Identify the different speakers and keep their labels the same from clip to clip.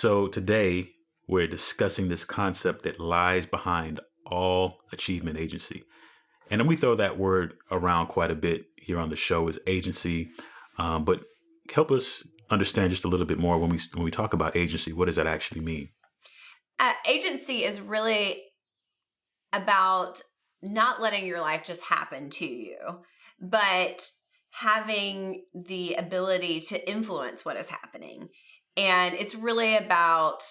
Speaker 1: So today we're discussing this concept that lies behind all achievement agency. And then we throw that word around quite a bit here on the show is agency. But help us understand just a little bit more when we talk about agency. What does that actually mean?
Speaker 2: Agency is really about not letting your life just happen to you, but having the ability to influence what is happening. And it's really about,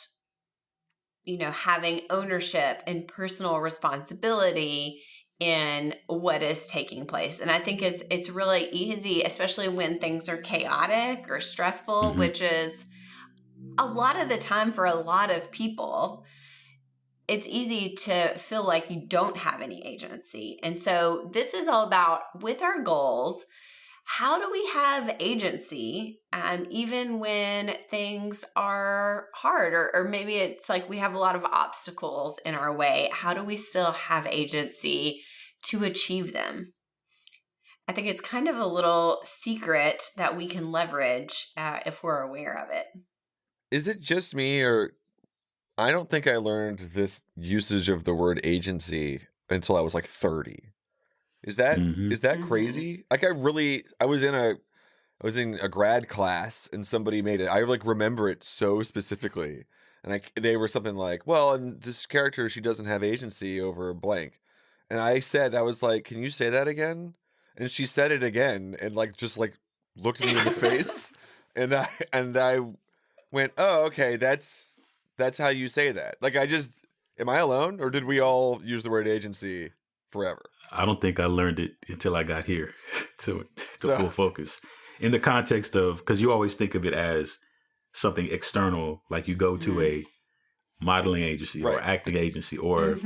Speaker 2: having ownership and personal responsibility in what is taking place. And I think it's really easy, especially when things are chaotic or stressful,
Speaker 1: Mm-hmm.
Speaker 2: which is a lot of the time for a lot of people. It's easy to feel like you don't have any agency. And so this is all about, with our goals, how do we have agency even when things are hard or maybe it's like we have a lot of obstacles in our way? How do we still have agency to achieve them? I think it's kind of a little secret that we can leverage if we're aware of it.
Speaker 3: Is it just me, or I don't think I learned this usage of the word agency until I was like 30. Is that
Speaker 2: Mm-hmm.
Speaker 3: crazy? Like I was in a grad class and somebody made it. I like remember it so specifically. And they were something like, well, and this character, she doesn't have agency over blank. And I was like, can you say that again? And she said it again and like just like looked me in the face. And I went, oh, okay, that's how you say that. Like am I alone, or did we all use the word agency forever?
Speaker 1: I don't think I learned it until I got here to
Speaker 3: So
Speaker 1: full focus in the context of, because you always think of it as something external, like you go to a modeling agency or
Speaker 3: right.
Speaker 1: acting agency or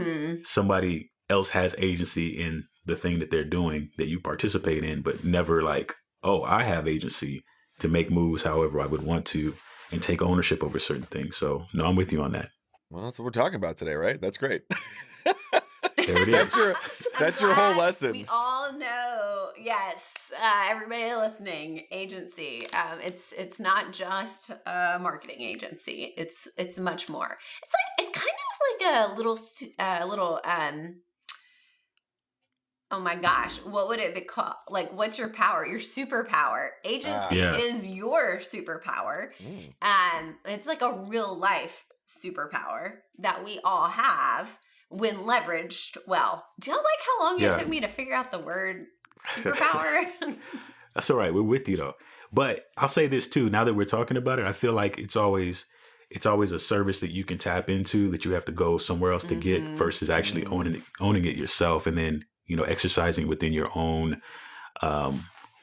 Speaker 1: somebody else has agency in the thing that they're doing that you participate in, but never like, oh, I have agency to make moves however I would want to and take ownership over certain things. So no, I'm with you on that.
Speaker 3: Well, that's what we're talking about today, right? That's great.
Speaker 1: There it is.
Speaker 3: That's your whole lesson.
Speaker 2: We all know, yes, everybody listening, agency. It's not just a marketing agency. It's much more. It's kind of like a little oh my gosh, what would it be called? Like, what's your power? Your superpower. Agency is your superpower. It's like a real life superpower that we all have when leveraged well. Do you like how long it took me to figure out the word superpower?
Speaker 1: That's all right. We're with you though. But I'll say this too, now that we're talking about it, I feel like it's always a service that you can tap into that you have to go somewhere else to get versus actually owning it yourself and then, exercising within your own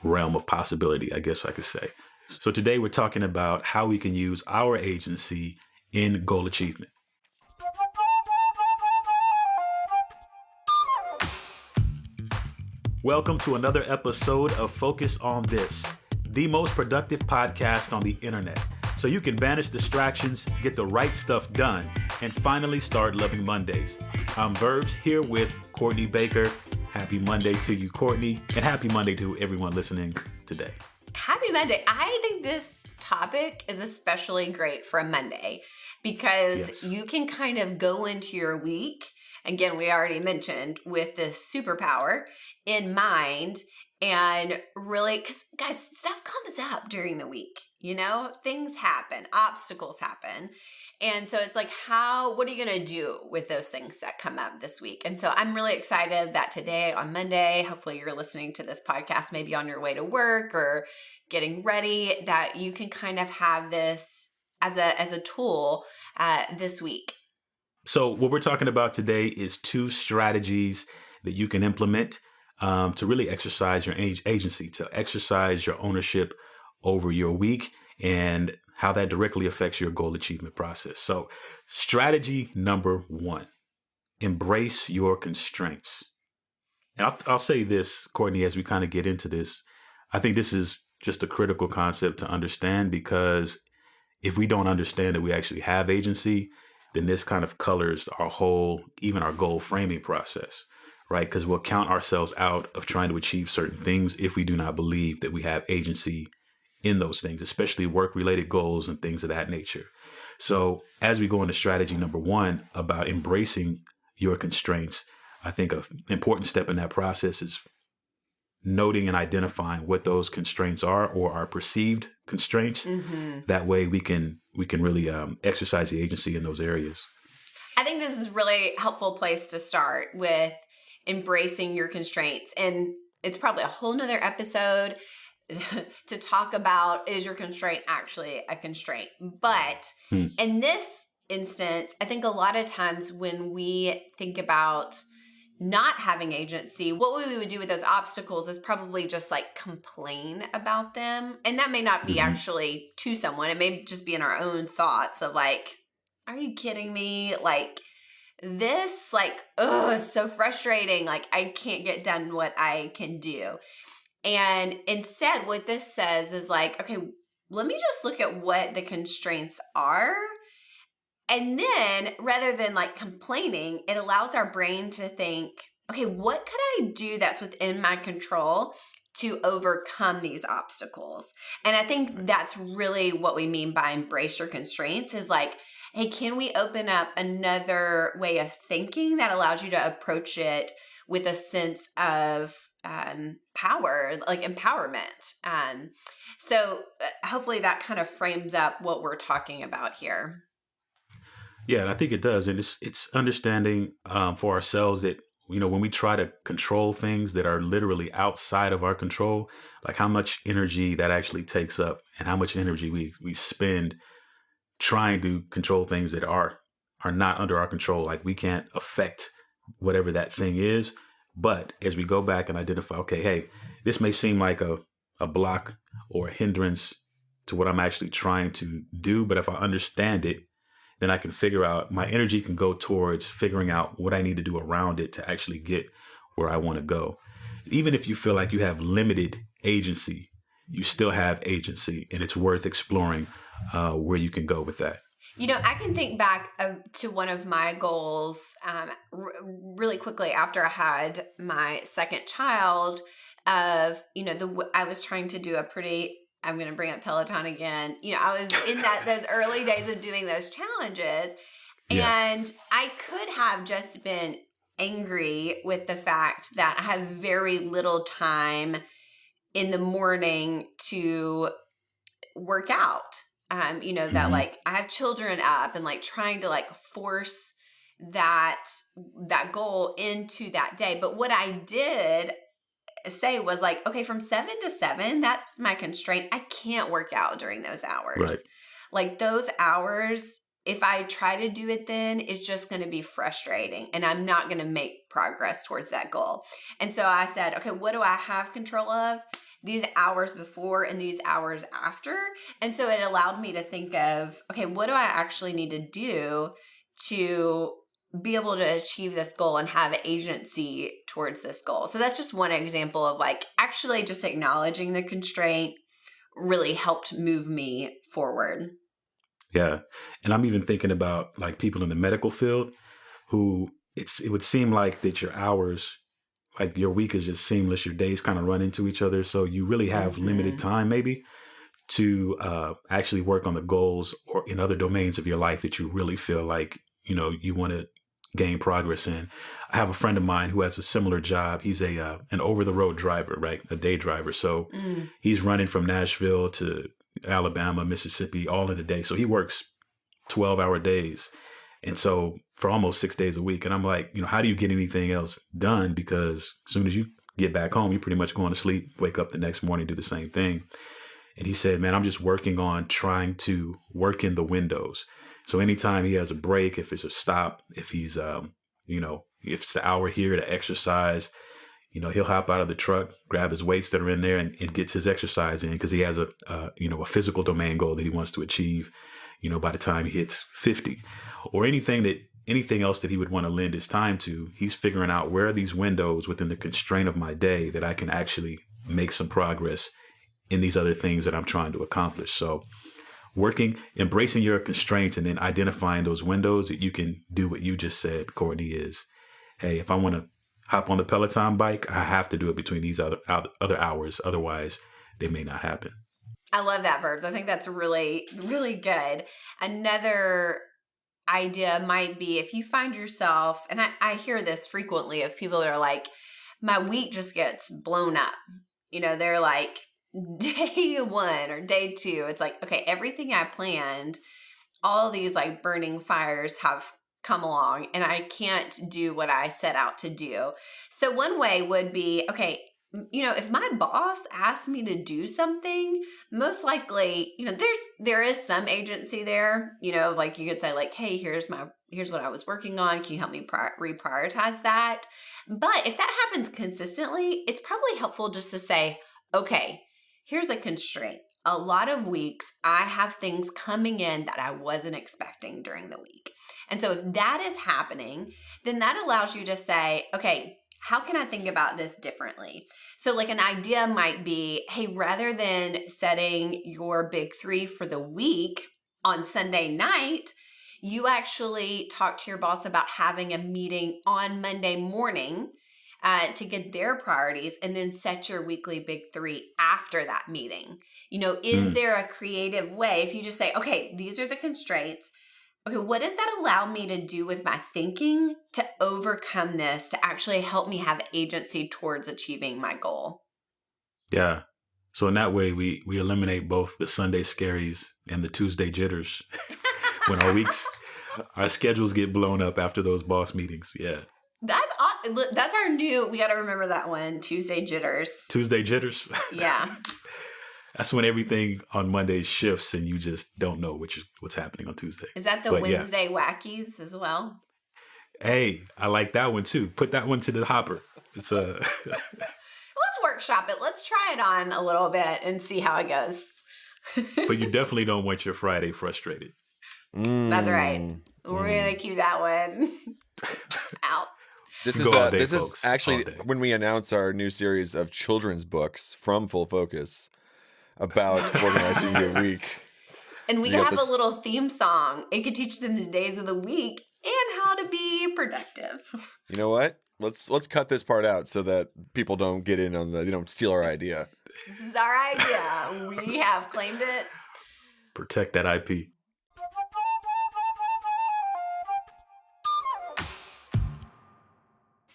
Speaker 1: realm of possibility, I guess I could say. So today we're talking about how we can use our agency in goal achievement. Welcome to another episode of Focus on This, the most productive podcast on the internet. So you can banish distractions, get the right stuff done, and finally start loving Mondays. I'm Verbs here with Courtney Baker. Happy Monday to you, Courtney, and happy Monday to everyone listening today.
Speaker 2: Happy Monday. I think this topic is especially great for a Monday because you can kind of go into your week, again, we already mentioned, with this superpower in mind. And really, because guys, stuff comes up during the week, things happen, obstacles happen. And so it's like, what are you going to do with those things that come up this week? And so I'm really excited that today on Monday, hopefully you're listening to this podcast, maybe on your way to work or getting ready, that you can kind of have this as a tool this week.
Speaker 1: So what we're talking about today is 2 strategies that you can implement to really exercise your agency, to exercise your ownership over your week and how that directly affects your goal achievement process. So strategy number 1, embrace your constraints. And I'll say this, Courtney, as we kind of get into this, I think this is just a critical concept to understand, because if we don't understand that we actually have agency, then this kind of colors our whole, even our goal framing process, right? Because we'll count ourselves out of trying to achieve certain things if we do not believe that we have agency in those things, especially work-related goals and things of that nature. So as we go into strategy number 1 about embracing your constraints, I think an important step in that process is noting and identifying what those constraints are or are perceived constraints. That way we can really exercise the agency in those areas.
Speaker 2: I think this is a really helpful place to start with embracing your constraints. And it's probably a whole nother episode to talk about, is your constraint actually a constraint? But in this instance, I think a lot of times when we think about not having agency, what we would do with those obstacles is probably just like complain about them. And that may not be actually to someone. It may just be in our own thoughts of like, are you kidding me? Like this, like, it's so frustrating. Like I can't get done what I can do. And instead, what this says is like, okay, let me just look at what the constraints are. And then rather than like complaining, it allows our brain to think, okay, what could I do that's within my control to overcome these obstacles? And I think that's really what we mean by embrace your constraints, is like, hey, can we open up another way of thinking that allows you to approach it with a sense of power, like empowerment? So hopefully that kind of frames up what we're talking about here.
Speaker 1: Yeah, and I think it does. And it's understanding for ourselves that, when we try to control things that are literally outside of our control, like how much energy that actually takes up and how much energy we spend trying to control things that are not under our control. Like we can't affect whatever that thing is. But as we go back and identify, okay, hey, this may seem like a block or a hindrance to what I'm actually trying to do. But if I understand it, then I can figure out, my energy can go towards figuring out what I need to do around it to actually get where I want to go. Even if you feel like you have limited agency, you still have agency, and it's worth exploring where you can go with that.
Speaker 2: I can think back to one of my goals really quickly after I had my second child of, I was trying to do I'm going to bring up Peloton again. I was in those early days of doing those challenges, and I could have just been angry with the fact that I have very little time in the morning to work out. That like I have children up and like trying to like force that goal into that day. But what I did say was like, okay, from 7 to 7, that's my constraint. I can't work out during those hours.
Speaker 1: Right.
Speaker 2: Like those hours, if I try to do it then, it's just going to be frustrating and I'm not going to make progress towards that goal. And so I said, okay, what do I have control of? These hours before and these hours after. And so it allowed me to think of, okay, what do I actually need to do to be able to achieve this goal and have agency towards this goal? So that's just one example of like actually just acknowledging the constraint really helped move me forward.
Speaker 1: Yeah. And I'm even thinking about like people in the medical field who it would seem like that your hours, like your week is just seamless. Your days kind of run into each other. So you really have limited time maybe to actually work on the goals or in other domains of your life that you really feel like, you want to gain progress in. I have a friend of mine who has a similar job. He's an over-the-road driver, right? A day driver. So he's running from Nashville to Alabama, Mississippi, all in a day. So he works 12-hour days. And so for almost 6 days a week. And I'm like, how do you get anything else done? Because as soon as you get back home, you're pretty much going to sleep, wake up the next morning, do the same thing. And he said, man, I'm just working on trying to work in the windows. So anytime he has a break, if it's a stop, if he's, if it's an hour here to exercise, he'll hop out of the truck, grab his weights that are in there and gets his exercise in because he has a physical domain goal that he wants to achieve, by the time he hits 50 or anything else that he would want to lend his time to. He's figuring out where are these windows within the constraint of my day that I can actually make some progress in these other things that I'm trying to accomplish. So embracing your constraints and then identifying those windows that you can do what you just said, Courtney, is, hey, if I want to hop on the Peloton bike, I have to do it between these other hours. Otherwise, they may not happen.
Speaker 2: I love that, Verbs. I think that's really, really good. Another idea might be if you find yourself, and I hear this frequently of people that are like, my week just gets blown up. They're like, day one or day two, it's like, okay, everything I planned, all these like burning fires have come along and I can't do what I set out to do. So one way would be, okay, if my boss asks me to do something, most likely, there is some agency there, like you could say like, hey, here's what I was working on. Can you help me reprioritize that? But if that happens consistently, it's probably helpful just to say, okay, here's a constraint. A lot of weeks, I have things coming in that I wasn't expecting during the week. And so if that is happening, then that allows you to say, okay, how can I think about this differently? So like an idea might be, hey, rather than setting your big three for the week on Sunday night, you actually talk to your boss about having a meeting on Monday morning to get their priorities and then set your weekly big three after that meeting. Is there a creative way if you just say, okay, these are the constraints. Okay, what does that allow me to do with my thinking to overcome this, to actually help me have agency towards achieving my goal?
Speaker 1: Yeah. So in that way, we eliminate both the Sunday scaries and the Tuesday jitters when our schedules get blown up after those boss meetings. Yeah.
Speaker 2: That's our new, we got to remember that one, Tuesday jitters.
Speaker 1: Tuesday jitters.
Speaker 2: Yeah.
Speaker 1: That's when everything on Monday shifts and you just don't know what's happening on Tuesday.
Speaker 2: Is that the Wednesday wackies as well?
Speaker 1: Hey, I like that one too. Put that one to the hopper. It's
Speaker 2: Let's workshop it. Let's try it on a little bit and see how it goes.
Speaker 1: But you definitely don't want your Friday frustrated.
Speaker 2: That's right. We're gonna cue that one out.
Speaker 3: This is actually when we announce our new series of children's books from Full Focus about organizing your week.
Speaker 2: And we could have a little theme song. It could teach them the days of the week and how to be productive.
Speaker 3: You know what? Let's cut this part out so that people don't get in on they don't steal our idea.
Speaker 2: This is our idea. We have claimed it.
Speaker 1: Protect that IP.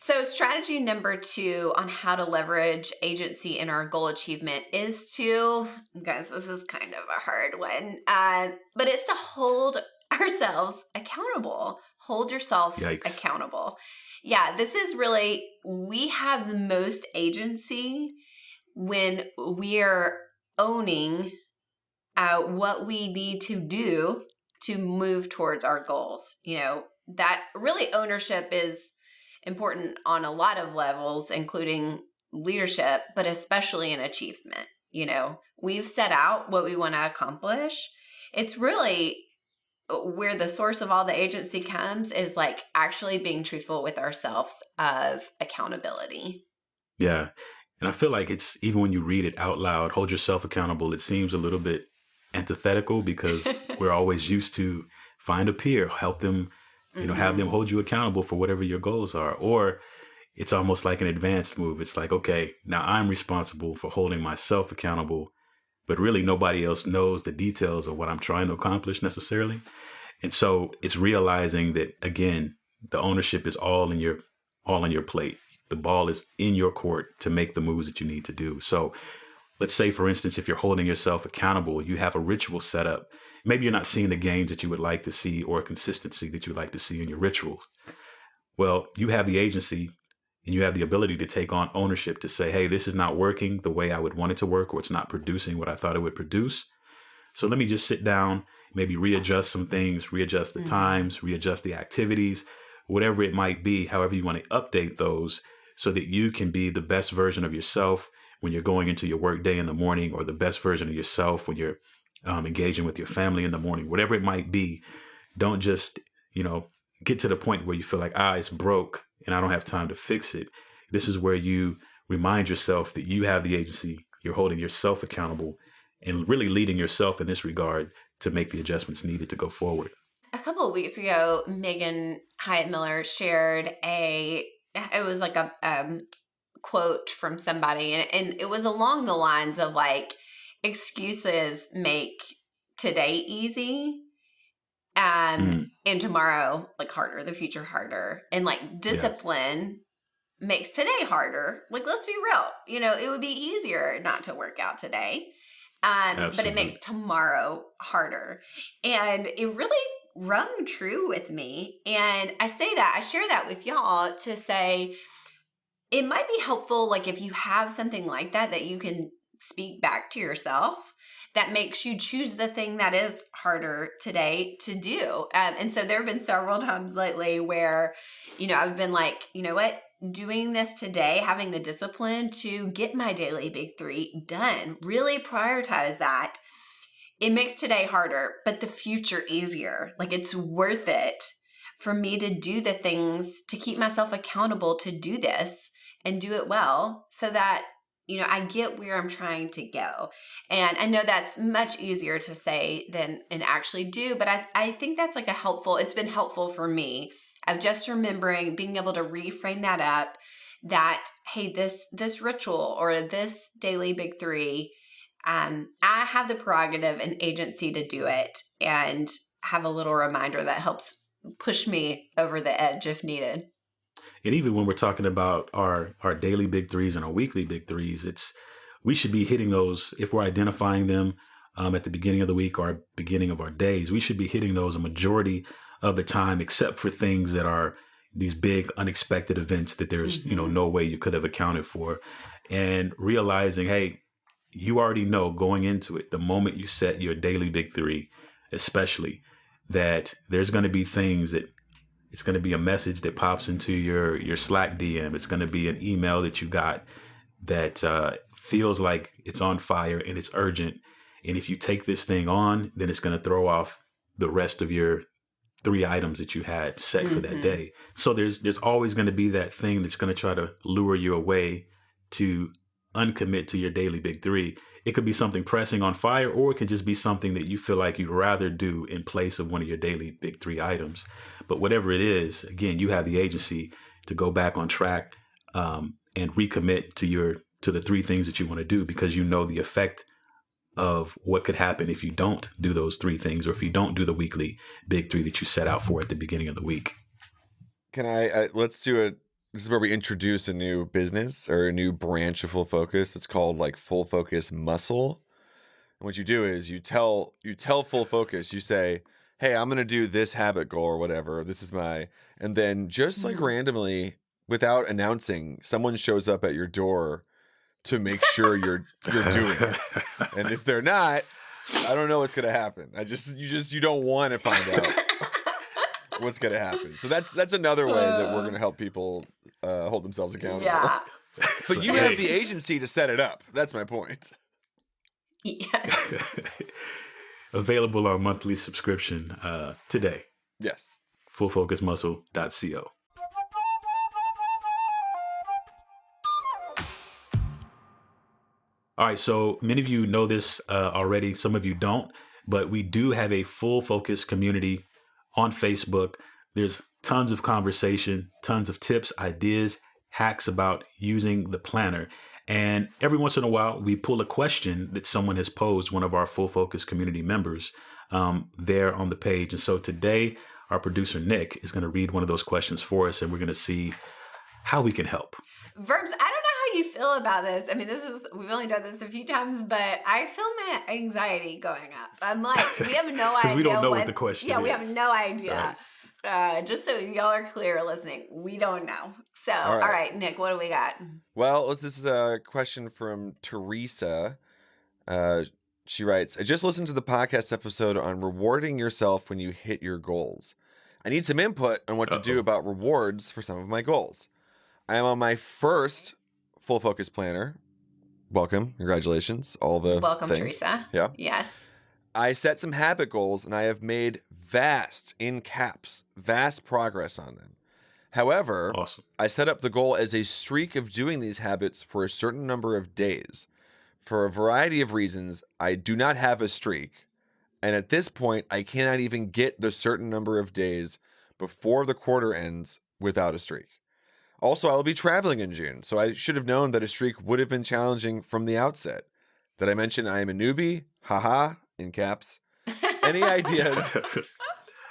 Speaker 2: So strategy number 2 on how to leverage agency in our goal achievement is to, guys, this is kind of a hard one, but it's to hold ourselves accountable. Hold yourself accountable. Yeah, this is really, we have the most agency when we are owning what we need to do to move towards our goals. That really ownership is important on a lot of levels, including leadership, but especially in achievement. We've set out what we want to accomplish. It's really where the source of all the agency comes is like actually being truthful with ourselves of accountability.
Speaker 1: Yeah. And I feel like it's, even when you read it out loud, hold yourself accountable, it seems a little bit antithetical because we're always used to find a peer, help them, have them hold you accountable for whatever your goals are. Or it's almost like an advanced move. It's like, okay, now I'm responsible for holding myself accountable, but really nobody else knows the details of what I'm trying to accomplish necessarily. And so it's realizing that, again, the ownership is all in your plate. The ball is in your court to make the moves that you need to do. So let's say, for instance, if you're holding yourself accountable, you have a ritual set up. Maybe you're not seeing the gains that you would like to see or consistency that you would like to see in your rituals. Well, you have the agency and you have the ability to take on ownership to say, hey, this is not working the way I would want it to work, or it's not producing what I thought it would produce. So let me just sit down, maybe readjust some things, readjust the times, readjust the activities, whatever it might be, however you want to update those so that you can be the best version of yourself when you're going into your work day in the morning, or the best version of yourself when you're engaging with your family in the morning, whatever it might be. Don't just, get to the point where you feel like, it's broke and I don't have time to fix it. This is where you remind yourself that you have the agency, you're holding yourself accountable and really leading yourself in this regard to make the adjustments needed to go forward.
Speaker 2: A couple of weeks ago, Megan Hyatt Miller shared it was like a quote from somebody, and it was along the lines of like, excuses make today easy,
Speaker 1: Mm,
Speaker 2: and tomorrow like harder, the future harder. And like
Speaker 1: yeah,
Speaker 2: discipline makes today harder. Like, let's be real. It would be easier not to work out today. But it makes
Speaker 1: absolutely.
Speaker 2: tomorrow harder. And it really rung true with me. And I share that with y'all to say it might be helpful, like if you have something like that you can speak back to yourself that makes you choose the thing that is harder today to do. And so there have been several times lately where, I've been like, you know what? Doing this today, having the discipline to get my daily big three done, really prioritize that. It makes today harder, but the future easier. Like it's worth it for me to do the things to keep myself accountable to do this and do it well so that, I get where I'm trying to go. And I know that's much easier to say than and actually do, but I think that's like it's been helpful for me of just remembering being able to reframe that up that, hey, this ritual or this daily big three, I have the prerogative and agency to do it and have a little reminder that helps push me over the edge if needed.
Speaker 1: And even when we're talking about our daily big threes and our weekly big threes, we should be hitting those if we're identifying them at the beginning of the week or beginning of our days. We should be hitting those a majority of the time, except for things that are these big unexpected events that there's no way you could have accounted for, and realizing, hey, you already know going into it, the moment you set your daily big three, especially, that there's going to be things that it's going to be a message that pops into your Slack DM. It's going to be an email that you got that feels like it's on fire and it's urgent. And if you take this thing on, then it's going to throw off the rest of your 3 items that you had set for that
Speaker 2: Mm-hmm.
Speaker 1: day. So there's always going to be that thing that's going to try to lure you away to uncommit to your daily big three. It could be something pressing on fire, or it could just be something that you feel like you'd rather do in place of one of your daily big 3 items. But whatever it is, again, you have the agency to go back on track and recommit to the 3 things that you want to do, because you know the effect of what could happen if you don't do those 3 things, or if you don't do the weekly big three that you set out for at the beginning of the week.
Speaker 3: Can let's do this is where we introduce a new business or a new branch of Full Focus. It's called like Full Focus Muscle. And what you do is you tell Full Focus, you say, hey, I'm going to do this habit goal or whatever. And then just like randomly, without announcing, someone shows up at your door to make sure you're doing it. And if they're not, I don't know what's going to happen. You don't want to find out what's going to happen. So that's another way that we're going to help people hold themselves accountable.
Speaker 2: Yeah.
Speaker 3: But you have the agency to set it up. That's my point.
Speaker 2: Yes.
Speaker 1: Available on monthly subscription today.
Speaker 3: Yes.
Speaker 1: Fullfocusmuscle.co. All right, so many of you know this already. Some of you don't, but we do have a Full Focus community on Facebook. There's tons of conversation, tons of tips, ideas, hacks about using the planner. And every once in a while, we pull a question that someone has posed, one of our Full Focus community members, there on the page. And so today, our producer, Nick, is going to read one of those questions for us, and we're going to see how we can help.
Speaker 2: Verbs, I don't know how you feel about this. I mean, we've only done this a few times, but I feel my anxiety going up. I'm like, we have no idea.
Speaker 1: We don't know what the question is.
Speaker 2: Yeah, we have no idea. Right. Just so y'all are clear listening, we don't know. So, all right, Nick, what do we got?
Speaker 3: Well, this is a question from Teresa. She writes, I just listened to the podcast episode on rewarding yourself when you hit your goals. I need some input on what to do about rewards for some of my goals. I am on my first Full Focus planner. Welcome. Congratulations.
Speaker 2: Welcome,
Speaker 3: things.
Speaker 2: Teresa.
Speaker 3: Yeah.
Speaker 2: Yes.
Speaker 3: I set some habit goals and I have made vast progress on them. However, I set up the goal as a streak of doing these habits for a certain number of days. For a variety of reasons, I do not have a streak. And at this point, I cannot even get the certain number of days before the quarter ends without a streak. Also, I will be traveling in June, so I should have known that a streak would have been challenging from the outset. Did I mention I am a newbie? Haha, in caps. Any ideas?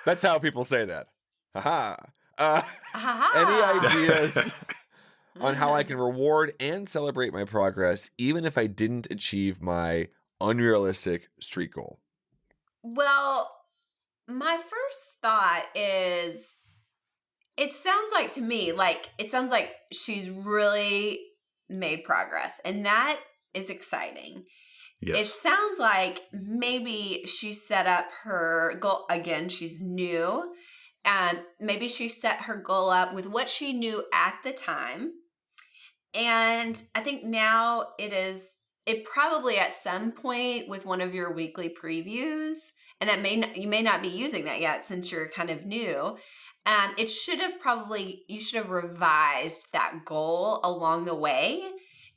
Speaker 3: That's how people say that. Haha. Any ideas on how I can reward and celebrate my progress, even if I didn't achieve my unrealistic streak goal?
Speaker 2: Well, my first thought is it sounds like to me, it sounds like she's really made progress, and that is exciting.
Speaker 1: Yes.
Speaker 2: It sounds like maybe she set up her goal. Again, she's new, and maybe she set her goal up with what she knew at the time. And I think now it probably at some point with one of your weekly previews, and you may not be using that yet since you're kind of new. You should have revised that goal along the way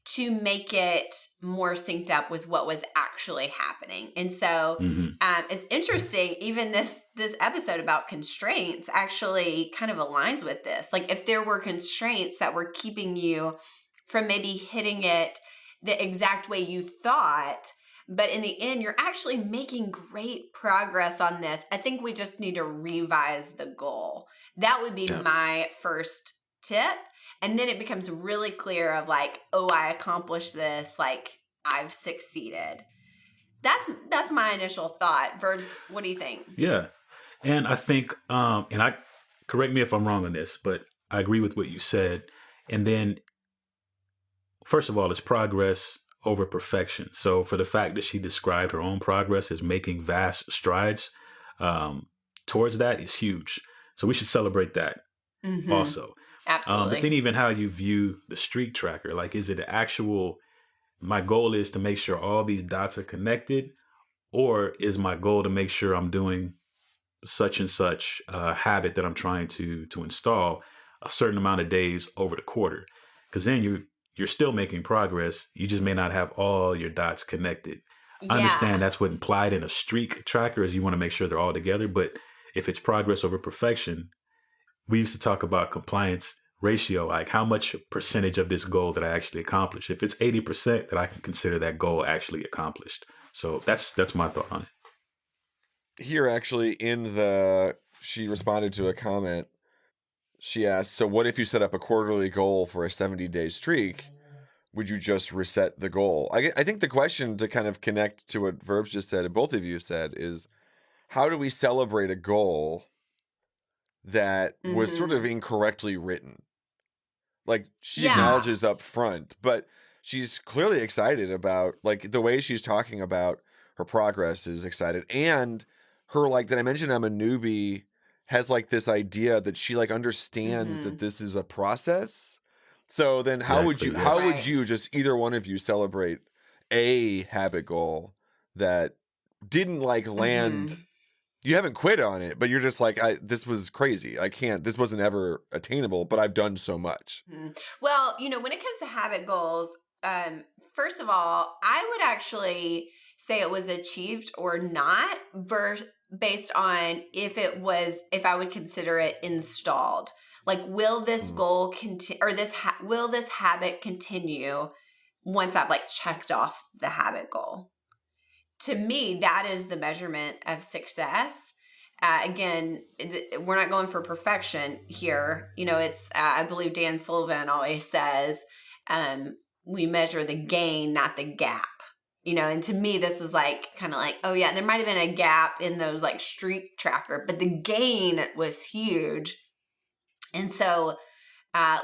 Speaker 2: to make it more synced up with what was actually happening. And so it's interesting, even this episode about constraints actually kind of aligns with this. Like if there were constraints that were keeping you from maybe hitting it the exact way you thought, but in the end, you're actually making great progress on this. I think we just need to revise the goal. That would be my first tip. And then it becomes really clear of I accomplished this. I've succeeded. That's my initial thought. Verbs, what do you think?
Speaker 1: Yeah. And I think, correct me if I'm wrong on this, but I agree with what you said. And then, first of all, it's progress over perfection. So for the fact that she described her own progress as making vast strides towards that is huge. So we should celebrate that also.
Speaker 2: Absolutely.
Speaker 1: But then even how you view the streak tracker, is it my goal is to make sure all these dots are connected, or is my goal to make sure I'm doing such and such habit that I'm trying to install a certain amount of days over the quarter? Because then you're still making progress. You just may not have all your dots connected. I understand that's what implied in a streak tracker is you want to make sure they're all together. But if it's progress over perfection, we used to talk about compliance ratio, like how much percentage of this goal that I actually accomplished. If it's 80%, that I can consider that goal actually accomplished. So that's my thought on it.
Speaker 3: Here, actually, she responded to a comment. She asked, so what if you set up a quarterly goal for a 70-day streak? Would you just reset the goal? I think the question to kind of connect to what Verbs just said, and both of you said, is how do we celebrate a goal that was sort of incorrectly written? She acknowledges up front, but she's clearly excited about, the way she's talking about her progress is excited. And her, that I mentioned, I'm a newbie, has this idea that she understands that this is a process. So then how would you just either one of you celebrate a habit goal that didn't land? You haven't quit on it, but you're just this was crazy. This wasn't ever attainable, but I've done so much.
Speaker 2: Well, when it comes to habit goals, first of all, I would actually say it was achieved or not based on if I would consider it installed. Will this goal continue, or will this habit continue once I've checked off the habit goal? To me, that is the measurement of success. Again, we're not going for perfection here. It's, I believe Dan Sullivan always says, we measure the gain, not the gap. And to me, this is kind of oh yeah, there might've been a gap in those streak tracker, but the gain was huge. And so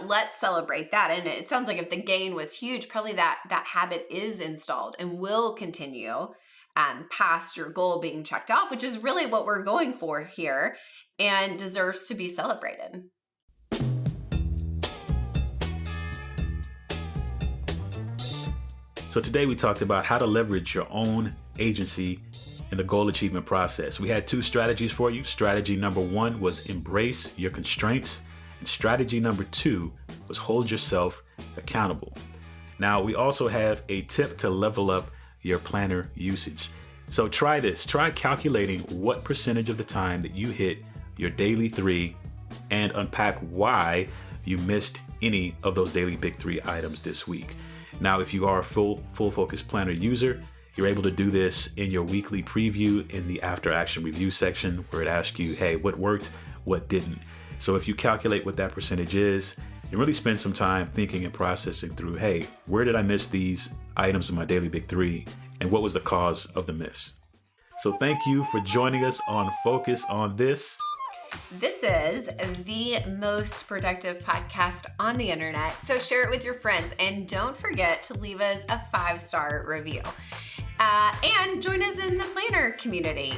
Speaker 2: let's celebrate that. And it sounds like if the gain was huge, probably that habit is installed and will continue past your goal being checked off, which is really what we're going for here and deserves to be celebrated.
Speaker 1: So today we talked about how to leverage your own agency in the goal achievement process. We had 2 strategies for you. Strategy number 1 was embrace your constraints. And strategy number 2 was hold yourself accountable. Now, we also have a tip to level up your planner usage. So try this. Try calculating what percentage of the time that you hit your daily 3 and unpack why you missed any of those daily big 3 items this week. Now, if you are a full focus planner user, You're able to do this in your weekly preview in the after action review section where it asks you, hey, what worked, what didn't? So if you calculate what that percentage is, you really spend some time thinking and processing through, hey, where did I miss these items in my daily big three? And what was the cause of the miss? So thank you for joining us on Focus on This.
Speaker 2: This is the most productive podcast on the internet, so share it with your friends and don't forget to leave us a 5-star review. And join us in the planner community.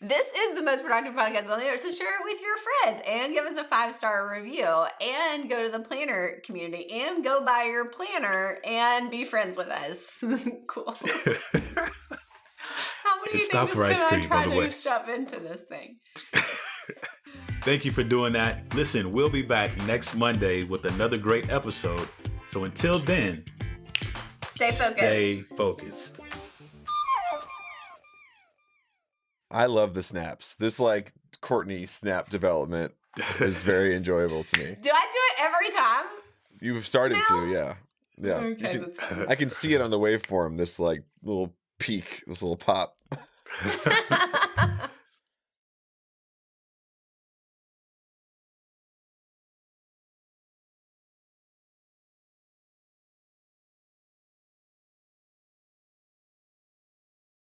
Speaker 2: This is the most productive podcast on the air, so share it with your friends and give us a 5-star review and go to the planner community and go buy your planner and be friends with us. Cool. How many
Speaker 1: It's
Speaker 2: things
Speaker 1: not for ice
Speaker 2: can I
Speaker 1: cream,
Speaker 2: try
Speaker 1: by the way.
Speaker 2: to shove into this thing?
Speaker 1: Thank you for doing that. Listen, we'll be back next Monday with another great episode. So until then,
Speaker 2: Stay focused.
Speaker 1: stay focused.
Speaker 3: I love the snaps. This like Courtney snap development is very enjoyable to me.
Speaker 2: Do I do it every time?
Speaker 3: You've started
Speaker 2: No.
Speaker 3: to, yeah. Yeah.
Speaker 2: Okay,
Speaker 3: You
Speaker 2: that's
Speaker 3: can,
Speaker 2: fine.
Speaker 3: I can see it on the waveform, this like little peak, this little pop.